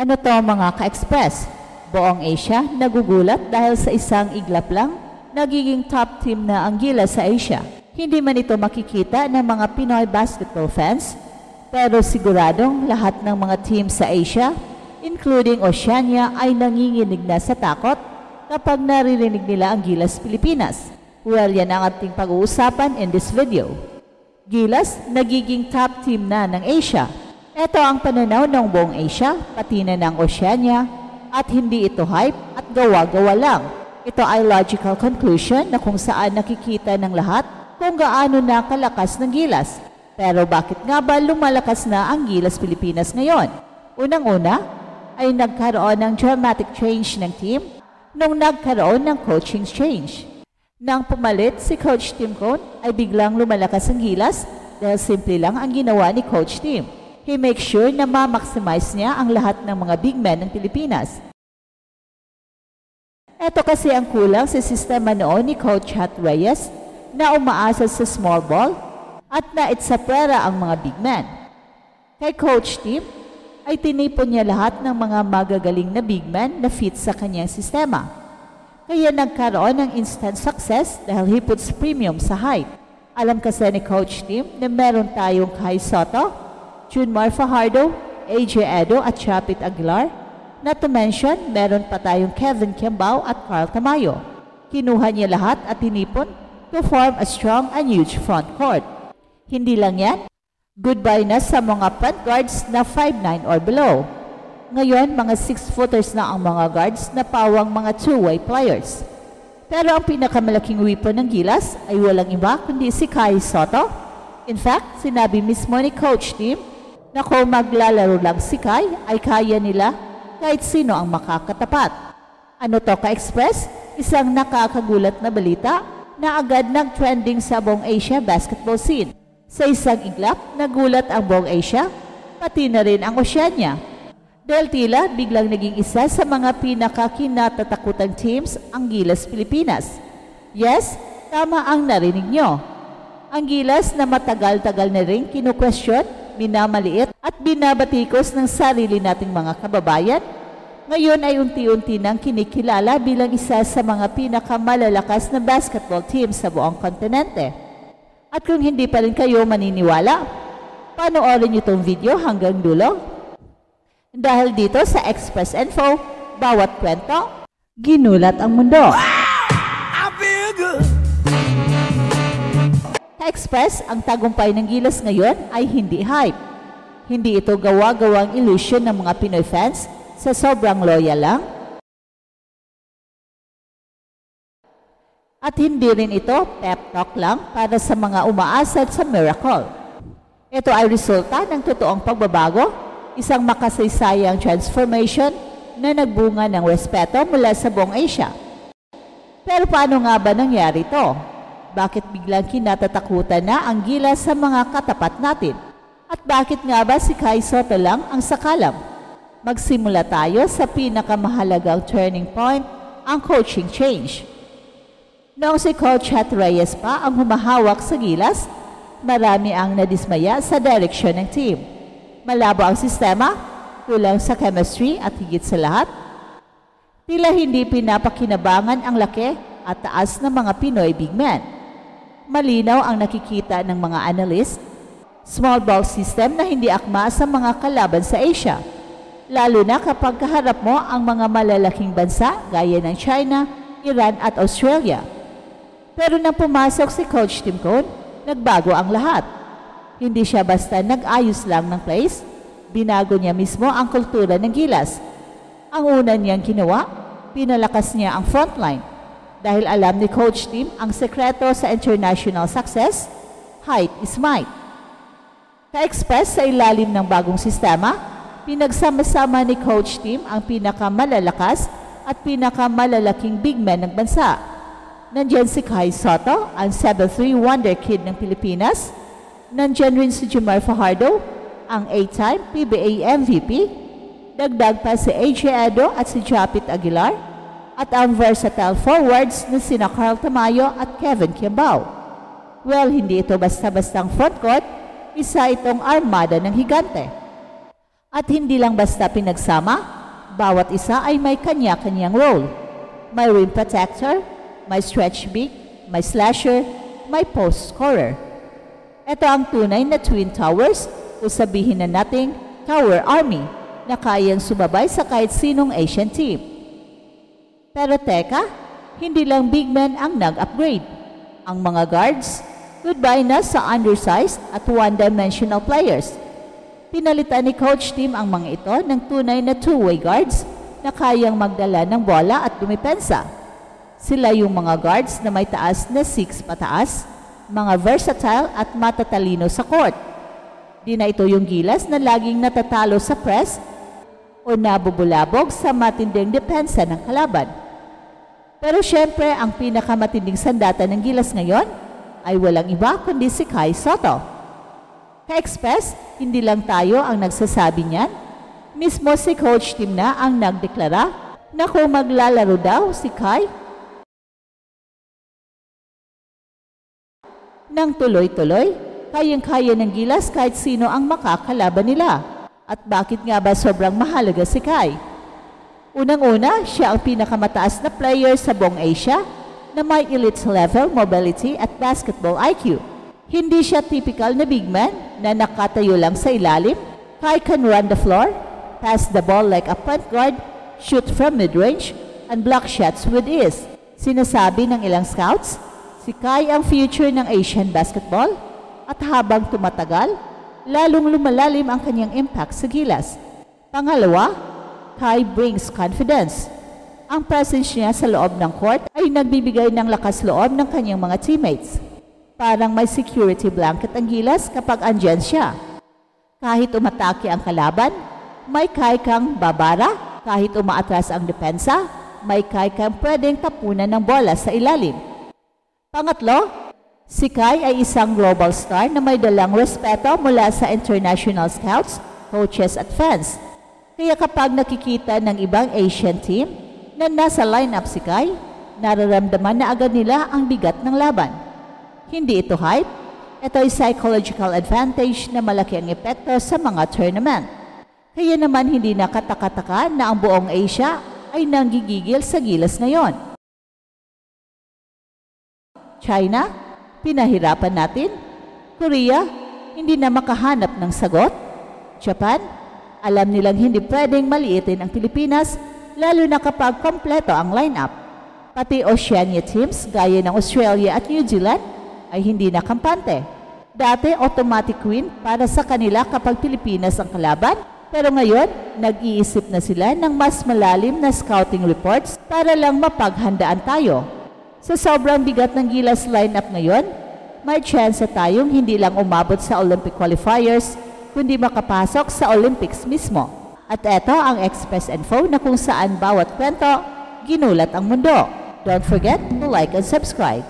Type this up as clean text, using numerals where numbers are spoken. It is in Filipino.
Ano to mga ka-express? Buong Asia nagugulat dahil sa isang iglap lang, nagiging top team na ang Gilas sa Asia. Hindi man ito makikita ng mga Pinoy basketball fans, pero siguradong lahat ng mga team sa Asia, including Oceania, ay nanginginig na sa takot kapag naririnig nila ang Gilas Pilipinas. Well, yan ang ating pag-uusapan in this video. Gilas, nagiging top team na ng Asia. Ito ang pananaw ng buong Asia, pati na ng Oceania, at hindi ito hype at gawa-gawa lang. Ito ay logical conclusion na kung saan nakikita ng lahat kung gaano na kalakas ng Gilas. Pero bakit nga ba lumalakas na ang Gilas Pilipinas ngayon? Unang-una ay nagkaroon ng dramatic change ng team nung nagkaroon ng coaching change. Nang pumalit si Coach Tim Cone ay biglang lumalakas ang Gilas dahil simple lang ang ginawa ni Coach Tim. He makes sure na ma-maximize niya ang lahat ng mga big men ng Pilipinas. Ito kasi ang kulang sa sistema noon ni Coach Hat Reyes na umaasa sa small ball at naitsapwera ang mga big men. Kay Coach Tim ay tinipon niya lahat ng mga magagaling na big men na fit sa kanyang sistema. Kaya nagkaroon ng instant success dahil he puts premium sa height. Alam kasi ni Coach Tim na meron tayong Kai Soto, Junmar Fajardo, AJ Edo at Chapit Aguilar. Not to mention, meron pa tayong Kevin Kiambao at Carl Tamayo. Kinuha niya lahat at tinipon to form a strong and huge front court. Hindi lang yan, goodbye na sa mga front guards na 5'9" or below. Ngayon, mga 6-footers na ang mga guards na pawang mga two-way players. Pero ang pinakamalaking weapon ng Gilas ay walang iba kundi si Kai Soto. In fact, sinabi mismo ni Coach Tim na kung maglalaro lang si Kai ay kaya nila kahit sino ang makakatapat. Ano to ka-express? Isang nakakagulat na balita na agad nag-trending sa buong Asia basketball scene. Sa isang iglap, nagulat ang buong Asia, pati na rin ang Oceania. Dahil tila biglang naging isa sa mga pinakakinatatakutang teams ang Gilas Pilipinas. Yes, tama ang narinig nyo. Ang Gilas na matagal-tagal na rin kinu-question, minamaliit at binabatikos ng sarili nating mga kababayan, ngayon ay unti-unti nang kinikilala bilang isa sa mga pinakamalalakas na basketball team sa buong kontinente. At kung hindi pa rin kayo maniniwala, panoorin niyo itong video hanggang dulo. Dahil dito sa Express Info, bawat kwento, ginulat ang mundo. I feel good. Express, ang tagumpay ng Gilas ngayon ay hindi hype. Hindi ito gawa-gawang illusion ng mga Pinoy fans sa sobrang loyal lang. At hindi rin ito pep talk lang para sa mga umaasa sa miracle. Ito ay resulta ng totoong pagbabago, isang makasaysayang transformation na nagbunga ng respeto mula sa buong Asia. Pero paano nga ba nangyari ito? Bakit biglang kinatatakutan na ang Gilas sa mga katapat natin? At bakit nga ba si Kai Soto lang ang sakalam? Magsimula tayo sa pinakamahalagang turning point, ang coaching change. Noong si Coach Hat Reyes pa ang humahawak sa Gilas, marami ang nadismaya sa direksyon ng team. Malabo ang sistema, kulang sa chemistry at higit sa lahat, tila hindi pinapakinabangan ang laki at taas ng mga Pinoy big men. Malinaw ang nakikita ng mga analyst, small ball system na hindi akma sa mga kalaban sa Asia, lalo na kapag kaharap mo ang mga malalaking bansa gaya ng China, Iran at Australia. Pero nang pumasok si Coach Tim Cone, nagbago ang lahat. Hindi siya basta nag-ayos lang ng plays, binago niya mismo ang kultura ng Gilas. Ang una niyang ginawa, pinalakas niya ang frontline. Dahil alam ni Coach Tim ang sekreto sa international success, height is might. Ka-express sa ilalim ng bagong sistema, pinagsama-sama ni Coach Tim ang pinakamalalakas at pinakamalalaking big men ng bansa. Nandiyan si Kai Soto, ang 7'3" wonder kid ng Pilipinas. Nandiyan rin si Junmar Fajardo, ang 8-time PBA MVP. Dagdag pa si AJ Edo at si Chapit Aguilar. At ang versatile forwards na sina Carl Tamayo at Kevin Kiambao. Well, hindi ito basta-bastang frontcourt, isa itong armada ng higante. At hindi lang basta pinagsama, bawat isa ay may kanya-kanyang role. May rim protector, may stretch big, may slasher, may post scorer. Ito ang tunay na Twin Towers o sabihin na nating Tower Army na kayang sumabay sa kahit sinong Asian team. Pero teka, hindi lang big men ang nag-upgrade. Ang mga guards, goodbye na sa undersized at one-dimensional players. Pinalitan ni Coach Tim ang mga ito ng tunay na two-way guards na kayang magdala ng bola at dumipensa. Sila yung mga guards na may taas na 6 pataas, mga versatile at matatalino sa court. Di na ito yung gilas na laging natatalo sa press o nabubulabog sa matinding depensa ng kalaban. Pero syempre, ang pinakamatinding sandata ng gilas ngayon ay walang iba kundi si Kai Sotto. Ka-Express, hindi lang tayo ang nagsasabi niyan. Mismo si Coach Tim na ang nagdeklara na kung maglalaro daw si Kai nang tuloy-tuloy, kayang-kaya ng gilas kahit sino ang makakalaban nila. At bakit nga ba sobrang mahalaga si Kai? Unang-una, siya ang pinakamataas na player sa buong Asia na may elite level mobility at basketball IQ. Hindi siya typical na big man na nakatayo lang sa ilalim. Kai can run the floor, pass the ball like a point guard, shoot from mid-range, and block shots with ease. Sinasabi ng ilang scouts, si Kai ang future ng Asian basketball at habang tumatagal, lalong lumalalim ang kanyang impact sa gilas. Pangalawa, Kai brings confidence. Ang presence niya sa loob ng court ay nagbibigay ng lakas loob ng kanyang mga teammates. Parang may security blanket ang gilas kapag andyan siya. Kahit umatake ang kalaban, may Kai kang babara. Kahit umaatras ang depensa, may Kai kang pwedeng tapunan ng bola sa ilalim. Pangatlo, si Kai ay isang global star na may dalang respeto mula sa international scouts, coaches at fans. Kaya kapag nakikita ng ibang Asian team na nasa lineup si Kai, nararamdaman na agad nila ang bigat ng laban. Hindi ito hype, ito ay psychological advantage na malaki ang epekto sa mga tournament. Kaya naman hindi nakataka-taka na ang buong Asia ay nanggigigil sa gilas ngayon. China, pinahirapan natin. Korea, hindi na makahanap ng sagot. Japan, alam nilang hindi pwedeng maliitin ang Pilipinas, lalo na kapag kompleto ang lineup. Pati Oceania teams gaya ng Australia at New Zealand ay hindi na kampante. Dati automatic win para sa kanila kapag Pilipinas ang kalaban, pero ngayon nag-iisip na sila ng mas malalim na scouting reports para lang mapaghandaan tayo. Sa sobrang bigat ng gilas lineup ngayon, may chance tayong hindi lang umabot sa Olympic qualifiers, kundi makapasok sa Olympics mismo. At eto ang Express Info na kung saan bawat kwento, ginulat ang mundo. Don't forget to like and subscribe.